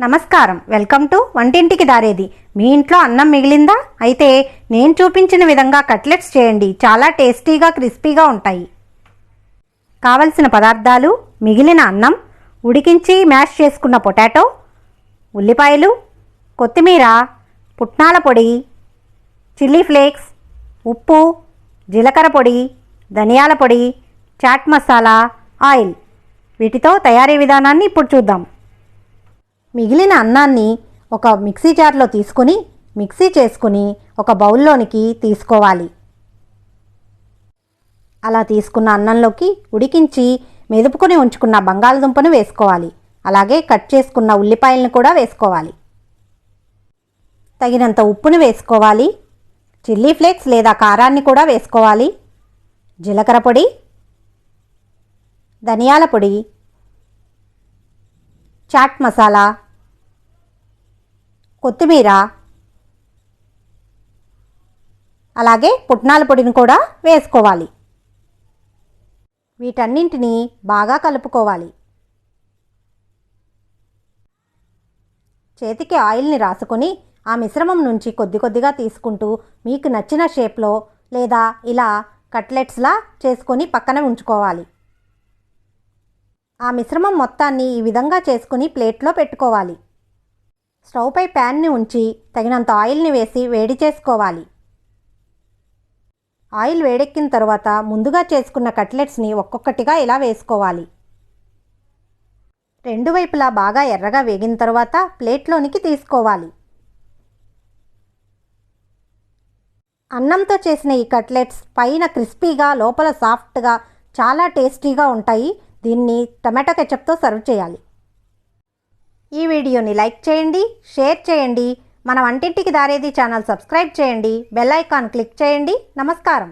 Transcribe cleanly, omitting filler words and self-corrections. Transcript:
నమస్కారం, welcome to వంటింటికి దారేది. మీ ఇంట్లో అన్నం మిగిలిందా? అయితే నేను చూపించిన విధంగా కట్లెట్స్ చేయండి. చాలా టేస్టీగా క్రిస్పీగా ఉంటాయి. కావలసిన పదార్థాలు: మిగిలిన అన్నం, ఉడికించి మ్యాష్ చేసుకున్న పొటాటో, ఉల్లిపాయలు, కొత్తిమీర, పుట్నాల పొడి, చిల్లీ ఫ్లేక్స్, ఉప్పు, జీలకర్ర పొడి, ధనియాల పొడి, చాట్ మసాలా, ఆయిల్. వీటితో తయారీ విధానాన్ని ఇప్పుడు చూద్దాం. మిగిలిన అన్నాన్ని ఒక మిక్సీ జార్లో తీసుకుని మిక్సీ చేసుకుని ఒక బౌల్లోనికి తీసుకోవాలి. అలా తీసుకున్న అన్నంలోకి ఉడికించి మెదుపుకొని ఉంచుకున్న బంగాళదుంపను వేసుకోవాలి. అలాగే కట్ చేసుకున్న ఉల్లిపాయలను కూడా వేసుకోవాలి. తగినంత ఉప్పును వేసుకోవాలి. చిల్లీ ఫ్లేక్స్ లేదా కారాన్ని కూడా వేసుకోవాలి. జీలకర్ర పొడి, ధనియాల పొడి, చాట్ మసాలా, కొత్తిమీర, అలాగే పుట్నాల పొడిని కూడా వేసుకోవాలి. వీటన్నింటినీ బాగా కలుపుకోవాలి. చేతికి ఆయిల్ని రాసుకొని ఆ మిశ్రమం నుంచి కొద్ది కొద్దిగా తీసుకుంటూ మీకు నచ్చిన షేప్లో లేదా ఇలా కట్లెట్స్లా చేసుకొని పక్కన ఉంచుకోవాలి. ఆ మిశ్రమం మొత్తాన్ని ఈ విధంగా చేసుకుని ప్లేట్లో పెట్టుకోవాలి. స్టవ్ పై ప్యాన్ని ఉంచి తగినంత ఆయిల్ని వేసి వేడి చేసుకోవాలి. ఆయిల్ వేడెక్కిన తర్వాత ముందుగా చేసుకున్న కట్లెట్స్ని ఒక్కొక్కటిగా ఇలా వేసుకోవాలి. రెండు వైపులా బాగా ఎర్రగా వేగిన తర్వాత ప్లేట్లోనికి తీసుకోవాలి. అన్నంతో చేసిన ఈ కట్లెట్స్ పైన క్రిస్పీగా, లోపల సాఫ్ట్గా, చాలా టేస్టీగా ఉంటాయి. దీన్ని టమాటో కెచప్తో సర్వ్ చేయాలి. ఈ వీడియోని లైక్ చేయండి, షేర్ చేయండి. మన వంటింటికి దారేది ఛానల్ సబ్స్క్రైబ్ చేయండి. బెల్ ఐకాన్ క్లిక్ చేయండి. నమస్కారం.